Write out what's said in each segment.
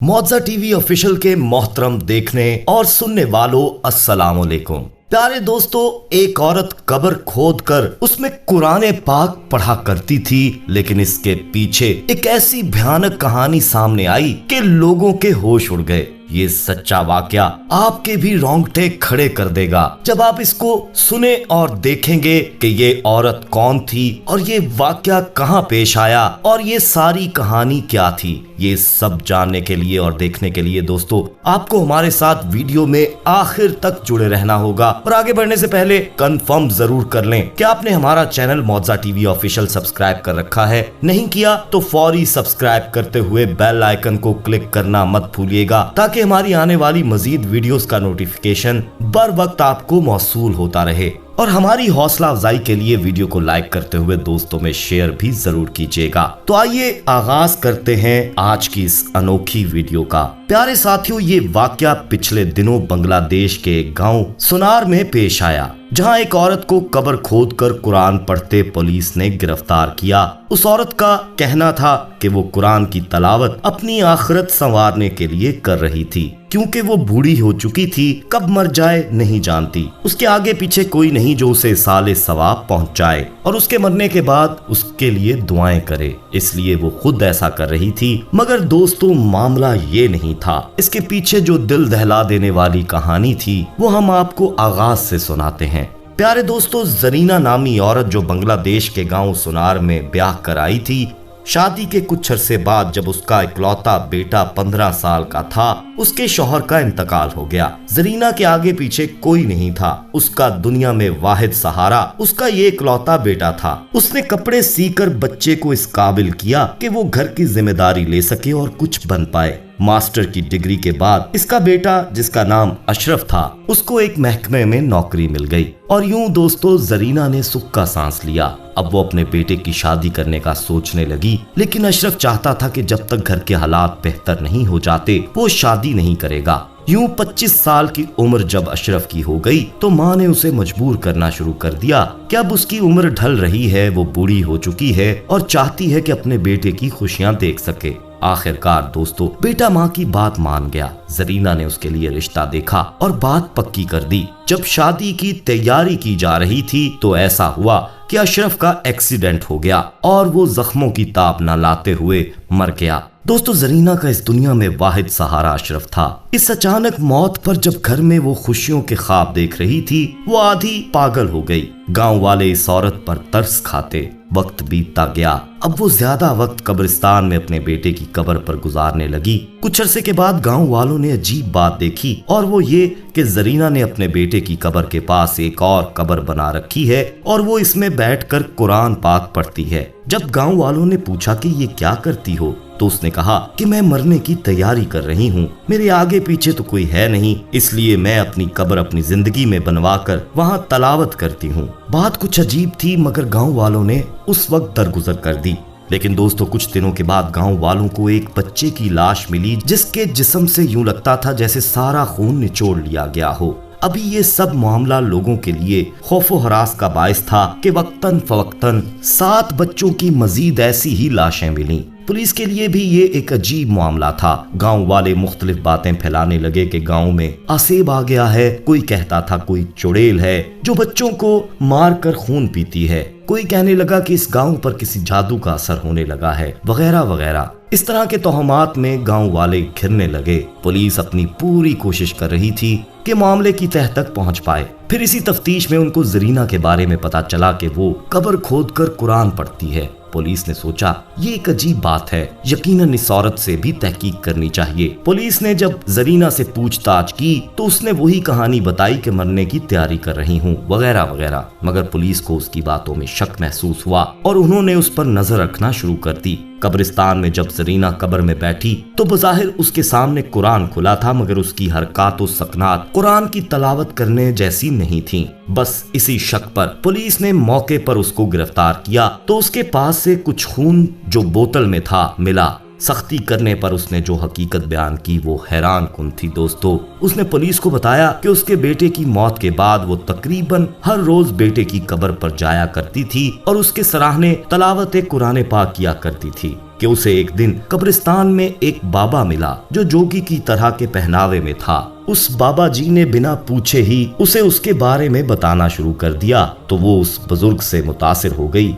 मौजा TV official के मोहतरम देखने और सुनने वालों अस्सलाम वालेकुम। प्यारे दोस्तों, एक औरत कब्र खोद कर उसमें कुरान पाक पढ़ा करती थी, लेकिन इसके पीछे एक ऐसी भयानक कहानी सामने आई कि लोगों के होश उड़ गए। ये सच्चा वाकया आपके भी रोंगटे खड़े कर देगा जब आप इसको सुने और देखेंगे कि ये औरत कौन थी और ये वाकया कहाँ पेश आया और ये सारी कहानी क्या थी। ये सब जानने के लिए और देखने के लिए दोस्तों आपको हमारे साथ वीडियो में आखिर तक जुड़े रहना होगा। और आगे बढ़ने से पहले कंफर्म जरूर कर लें कि आपने हमारा चैनल मौजा टीवी ऑफिशियल सब्सक्राइब कर रखा है। नहीं किया तो फौरी सब्सक्राइब करते हुए बेल आइकन को क्लिक करना मत भूलिएगा, ताकि हमारी आने वाली मजीद वीडियोस का नोटिफिकेशन बर वक्त आपको मौसूल होता रहे। और हमारी हौसला अफजाई के लिए वीडियो को लाइक करते हुए दोस्तों में शेयर भी जरूर कीजिएगा। तो आइए आगाज करते हैं आज की इस अनोखी वीडियो का। प्यारे साथियों, ये वाकया पिछले दिनों बांग्लादेश के गांव सुनार में पेश आया, जहां एक औरत को कब्र खोद कर कुरान पढ़ते पुलिस ने गिरफ्तार किया। उस औरत का कहना था कि वो कुरान की तलावत अपनी आखिरत संवारने के लिए कर रही थी, क्योंकि वो बूढ़ी हो चुकी थी, कब मर जाए नहीं जानती। उसके आगे पीछे कोई नहीं जो उसे साले सवाब पहुंचाए और उसके मरने के बाद उसके लिए दुआएं करे, इसलिए वो खुद ऐसा कर रही थी। मगर दोस्तों, मामला ये नहीं था। इसके पीछे जो दिल दहला देने वाली कहानी थी वो हम आपको आगाज से सुनाते हैं। प्यारे दोस्तों, जरीना नामी औरत जो बांग्लादेश के गांव सुनार में ब्याह कर आई थी, शादी के कुछ अरसे बाद जब उसका इकलौता बेटा 15 साल का था, उसके शौहर का इंतकाल हो गया। जरीना के आगे पीछे कोई नहीं था। उसका दुनिया में वाहिद सहारा उसका ये इकलौता बेटा था। उसने कपड़े सीकर बच्चे को इस काबिल किया कि वो घर की जिम्मेदारी ले सके और कुछ बन पाए। मास्टर की डिग्री के बाद इसका बेटा, जिसका नाम अशरफ था, उसको एक महकमे में नौकरी मिल गई। और यूं दोस्तों, जरीना ने सुख का सांस लिया। अब वो अपने बेटे की शादी करने का सोचने लगी, लेकिन अशरफ चाहता था कि जब तक घर के हालात बेहतर नहीं हो जाते वो शादी नहीं करेगा। यूं 25 साल की उम्र जब अशरफ की हो गई तो माँ ने उसे मजबूर करना शुरू कर दिया कि अब उसकी उम्र ढल रही है, वो बूढ़ी हो चुकी है और चाहती है कि अपने बेटे की खुशियां देख सके। आखिरकार दोस्तों, बेटा माँ की बात मान गया। जरीना ने उसके लिए रिश्ता देखा और बात पक्की कर दी। जब शादी की तैयारी की जा रही थी तो ऐसा हुआ कि अशरफ का एक्सीडेंट हो गया और वो जख्मों की ताप न लाते हुए मर गया। दोस्तों, जरीना का इस दुनिया में वाहिद सहारा अशरफ था। इस अचानक मौत पर जब घर में वो खुशियों के ख्वाब देख रही थी, वो आधी पागल हो गई। गांव वाले इस औरत पर तरस खाते। वक्त बीतता गया। अब वो ज्यादा वक्त कब्रिस्तान में अपने बेटे की कब्र पर गुजारने लगी। कुछ अरसे के बाद गांव वालों ने अजीब बात देखी, और वो ये कि जरीना ने अपने बेटे की कब्र के पास एक और कब्र बना रखी है और वो इसमें बैठकर कुरान पाक पढ़ती है। जब गांव वालों ने पूछा कि ये क्या करती हो, तो उसने कहा कि मैं मरने की तैयारी कर रही हूँ, मेरे आगे पीछे तो कोई है नहीं, इसलिए मैं अपनी कब्र अपनी जिंदगी में बनवाकर वहाँ तलावत करती हूँ। बात कुछ अजीब थी, मगर गांव वालों ने उस वक्त दरगुजर कर दी। लेकिन दोस्तों, कुछ दिनों के बाद गांव वालों को एक बच्चे की लाश मिली, जिसके जिस्म से यूं लगता था जैसे सारा खून निचोड़ लिया गया हो। अभी ये सब मामला लोगों के लिए खौफो हरास का बायस था कि वक्तन फवक्तन 7 बच्चों की मजीद ऐसी ही लाशें मिली। पुलिस के लिए भी ये एक अजीब मामला था। गांव वाले मुख्तलिफ बातें फैलाने लगे कि गांव में आसेब आ गया है, कोई कहता था कोई चुड़ैल है जो बच्चों को मार कर खून पीती है, कोई कहने लगा कि इस गांव पर किसी जादू का असर होने लगा है, वगैरह वगैरह। इस तरह के तोहमात में गांव वाले घिरने लगे। पुलिस अपनी पूरी कोशिश कर रही थी कि मामले की तह तक पहुंच पाए। फिर इसी तफ्तीश में उनको जरीना के बारे में पता चला कि वो कब्र खोद कर कुरान पढ़ती है। पुलिस ने सोचा ये एक अजीब बात है, यकीनन इस औरत से भी तहकीक करनी चाहिए। पुलिस ने जब जरीना से पूछताछ की तो उसने वही कहानी बताई कि मरने की तैयारी कर रही हूँ, वगैरह वगैरह। मगर पुलिस को उसकी बातों में शक महसूस हुआ और उन्होंने उस पर नजर रखना शुरू कर दी। कब्रिस्तान में जब जरीना कब्र में बैठी तो बज़ाहिर उसके सामने कुरान खुला था, मगर उसकी हरकत और सकनात कुरान की तलावत करने जैसी नहीं थी। बस इसी शक पर पुलिस ने मौके पर उसको गिरफ्तार किया तो उसके पास से कुछ खून जो बोतल में था मिला। सख्ती करने पर उसने जो हकीकत बयान की वो हैरान कुन थी दोस्तों। उसने पुलिस को बताया कि उसके बेटे की मौत के बाद वो तकरीबन हर रोज बेटे की कब्र पर जाया करती थी और उसके सराहने तलावत कुरान पाक किया करती थी। کہ اسے ایک دن قبرستان میں ایک بابا ملا جو جوگی کی طرح کے پہناوے میں تھا۔ اس بابا جی نے بنا پوچھے ہی اسے اس کے بارے میں بتانا شروع کر دیا تو وہ اس بزرگ سے متاثر ہو گئی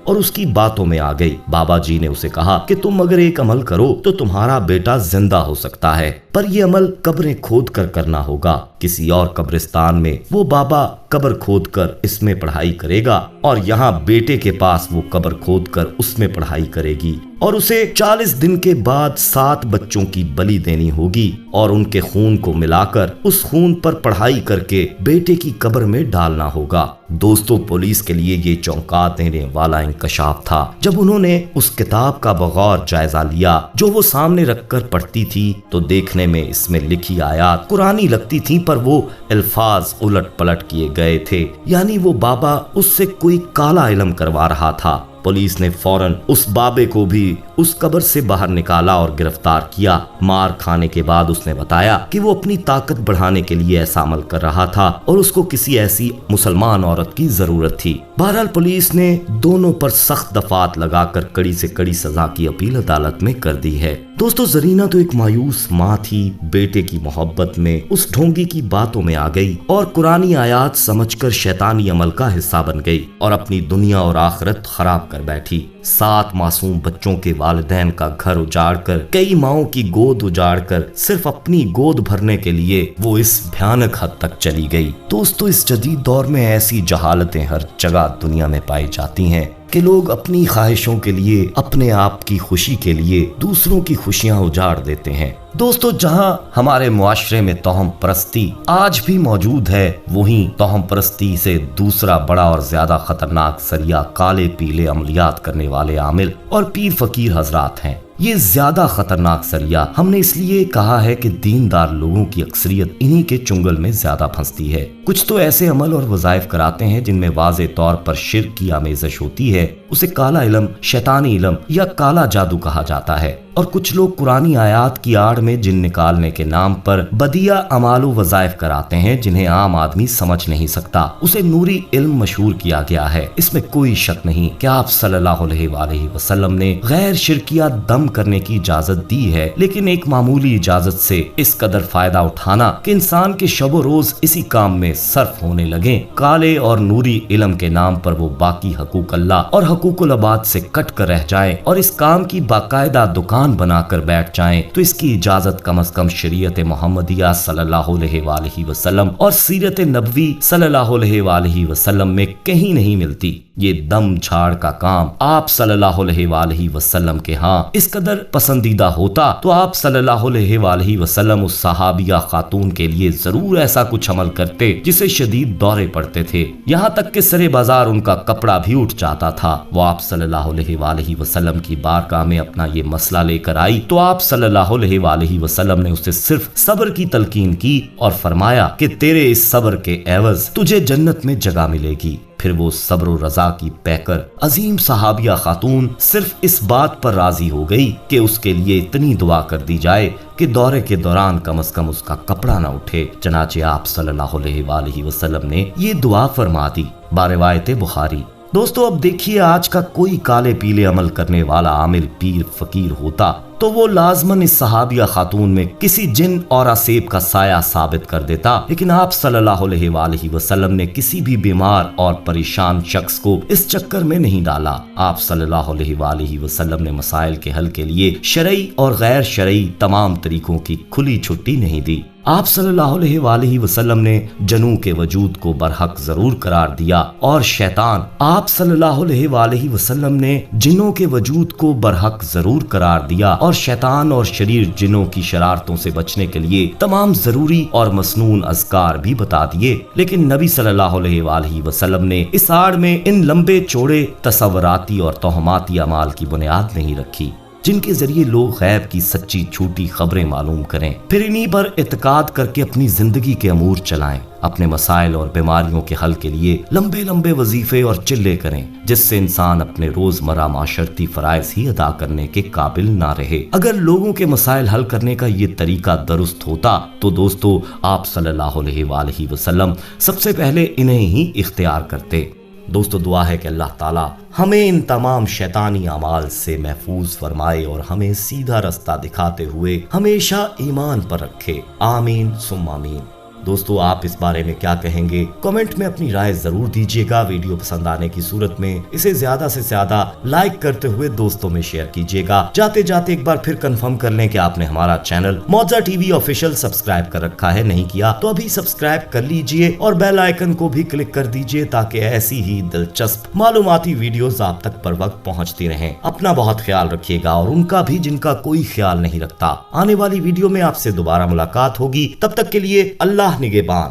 اور اس کی باتوں میں آ گئی۔ بابا جی نے اسے کہا کہ تم اگر ایک عمل کرو تو تمہارا بیٹا زندہ ہو سکتا ہے، پر یہ عمل قبریں کھود کر کرنا ہوگا۔ کسی اور قبرستان میں وہ بابا قبر کھود کر اس میں پڑھائی کرے گا اور یہاں بیٹے کے پاس وہ قبر کھود کر اس میں پڑھائی کرے گی، اور اسے 40 دن کے بعد 7 بچوں کی بلی دینی ہوگی اور ان کے خون کو ملا کر اس خون پر پڑھائی کر کے بیٹے کی قبر میں ڈالنا ہوگا۔ دوستو، پولیس کے لیے یہ چونکا دینے والا انکشاف تھا جب انہوں نے اس کتاب کا بغور جائزہ لیا جو وہ سامنے رکھ کر پڑھتی تھی تو دیکھنے میں اس میں لکھی آیات قرآنی لگتی تھیں، پر وہ الفاظ الٹ پلٹ کیے گئے تھے، یعنی وہ بابا اس سے کوئی کالا علم کروا رہا تھا۔ پولیس نے فوراً اس بابے کو بھی اس قبر سے باہر نکالا اور گرفتار کیا۔ مار کھانے کے بعد اس نے بتایا کہ وہ اپنی طاقت بڑھانے کے لیے ایسا عمل کر رہا تھا اور اس کو کسی ایسی مسلمان عورت کی ضرورت تھی۔ بہرحال پولیس نے دونوں پر سخت دفعات لگا کر کڑی سے کڑی سزا کی اپیل عدالت میں کر دی ہے۔ دوستو، زرینہ تو ایک مایوس ماں تھی، بیٹے کی محبت میں اس ڈھونگی کی باتوں میں آ گئی اور قرآنی آیات سمجھ کر شیطانی عمل کا حصہ بن گئی اور اپنی دنیا اور آخرت خراب کر بیٹھی۔ 7 معصوم بچوں کے والدین کا گھر اجاڑ کر، کئی ماؤں کی گود اجاڑ کر صرف اپنی گود بھرنے کے لیے وہ اس بھیانک حد تک چلی گئی۔ دوستو، اس جدید دور میں ایسی جہالتیں ہر جگہ دنیا میں پائی جاتی ہیں کہ لوگ اپنی خواہشوں کے لیے، اپنے آپ کی خوشی کے لیے دوسروں کی خوشیاں اجاڑ دیتے ہیں۔ دوستو، جہاں ہمارے معاشرے میں توہم پرستی آج بھی موجود ہے، وہیں توہم پرستی سے دوسرا بڑا اور زیادہ خطرناک ذریعہ کالے پیلے عملیات کرنے والے عامل اور پیر فقیر حضرات ہیں۔ یہ زیادہ خطرناک ذریعہ ہم نے اس لیے کہا ہے کہ دیندار لوگوں کی اکثریت انہی کے چنگل میں زیادہ پھنستی ہے۔ کچھ تو ایسے عمل اور وظائف کراتے ہیں جن میں واضح طور پر شرک کی آمیزش ہوتی ہے، اسے کالا علم، شیطانی علم یا کالا جادو کہا جاتا ہے، اور کچھ لوگ قرآنی آیات کی آڑ میں جن نکالنے کے نام پر بدیع اعمال و وظائف کراتے ہیں جنہیں عام آدمی سمجھ نہیں سکتا، اسے نوری علم مشہور کیا گیا ہے۔ اس میں کوئی شک نہیں کہ آپ صلی اللہ علیہ وآلہ وسلم نے غیر شرکیہ دم کرنے کی اجازت دی ہے، لیکن ایک معمولی اجازت سے اس قدر فائدہ اٹھانا کہ انسان کے شب و روز اسی کام میں صرف ہونے لگیں، کالے اور نوری علم کے نام پر وہ باقی حقوق اللہ اور حقوق العباد سے کٹ کر رہ جائیں اور اس کام کی باقاعدہ دکان بنا کر بیٹھ جائیں، تو اس کی اجازت کم از کم شریعت محمدیہ صلی اللہ علیہ وآلہ وسلم اور سیرت نبوی صلی اللہ علیہ وآلہ وسلم میں کہیں نہیں ملتی۔ یہ دم جھاڑ کا کام آپ صلی اللہ علیہ وآلہ وسلم کے ہاں اس قدر پسندیدہ ہوتا تو آپ صلی اللہ علیہ وآلہ وسلم اس صحابیہ خاتون کے لیے ضرور ایسا کچھ عمل کرتے جسے شدید دورے پڑتے تھے، یہاں تک کہ سرے بازار ان کا کپڑا بھی اٹھ جاتا تھا۔ وہ آپ صلی اللہ علیہ وآلہ وسلم کی بارگاہ میں اپنا یہ مسئلہ لے کر آئی تو آپ صلی اللہ علیہ وآلہ وسلم نے اسے صرف صبر کی تلقین کی اور فرمایا کہ تیرے اس صبر کے عوض تجھے جنت میں جگہ ملے گی۔ پھر وہ صبر و رضا کی پیکر عظیم صحابیہ خاتون صرف اس بات پر راضی ہو گئی کہ اس کے لیے اتنی دعا کر دی جائے کہ دورے کے دوران کم از کم اس کا کپڑا نہ اٹھے۔ چنانچہ آپ صلی اللہ علیہ وآلہ وسلم نے یہ دعا فرما دی۔ باروایت بخاری۔ دوستو، اب دیکھیے، آج کا کوئی کالے پیلے عمل کرنے والا عامل پیر فقیر ہوتا تو وہ لازماً اس صحابیہ خاتون میں کسی جن اور عصیب کا سایہ ثابت کر دیتا، لیکن آپ صلی اللہ علیہ وآلہ وسلم نے کسی بھی بیمار اور پریشان شخص کو اس چکر میں نہیں ڈالا۔ آپ صلی اللہ علیہ وآلہ وسلم نے مسائل کے حل کے لیے شرعی اور غیر شرعی تمام طریقوں کی کھلی چھٹی نہیں دی۔ آپ صلی اللہ علیہ وآلہ وسلم نے جنوں کے وجود کو برحق ضرور قرار دیا اور شیطان، آپ صلی اللہ علیہ وآلہ وسلم نے جنوں کے وجود کو برحق ضرور قرار دیا اور شیطان اور شریر جنوں کی شرارتوں سے بچنے کے لیے تمام ضروری اور مسنون اذکار بھی بتا دیے، لیکن نبی صلی اللہ علیہ وآلہ وسلم نے اس آڑ میں ان لمبے چوڑے تصوراتی اور توہماتی اعمال کی بنیاد نہیں رکھی جن کے ذریعے لوگ غیب کی سچی جھوٹی خبریں معلوم کریں، پھر انہی پر اعتقاد کر کے اپنی زندگی کے امور چلائیں، اپنے مسائل اور بیماریوں کے حل کے لیے لمبے لمبے وظیفے اور چلے کریں، جس سے انسان اپنے روزمرہ معاشرتی فرائض ہی ادا کرنے کے قابل نہ رہے۔ اگر لوگوں کے مسائل حل کرنے کا یہ طریقہ درست ہوتا تو دوستو، آپ صلی اللہ علیہ وآلہ وسلم سب سے پہلے انہیں ہی اختیار کرتے۔ दोस्तों दुआ है कि अल्लाह ताला हमें इन तमाम शैतानी अमाल से महफूज फरमाए और हमें सीधा रास्ता दिखाते हुए हमेशा ईमान पर रखे। आमीन सुम्मा आमीन। दोस्तों आप इस बारे में क्या कहेंगे? कमेंट में अपनी राय जरूर दीजिएगा। वीडियो पसंद आने की सूरत में इसे ज्यादा से ज्यादा लाइक करते हुए दोस्तों में शेयर कीजिएगा। जाते जाते एक बार फिर कंफर्म कर लें कि आपने हमारा चैनल मौजा टीवी ऑफिशियल सब्सक्राइब कर रखा है। नहीं किया तो अभी सब्सक्राइब कर लीजिए और बेल आइकन को भी क्लिक कर दीजिए ताकि ऐसी ही दिलचस्प मालूमाती वीडियोस आप तक पर वक्त पहुंचती रहें। अपना बहुत ख्याल रखिएगा और उनका भी जिनका कोई ख्याल नहीं रखता। आने वाली वीडियो में आपसे दोबारा मुलाकात होगी। तब तक के लिए अल्लाह निगहबान।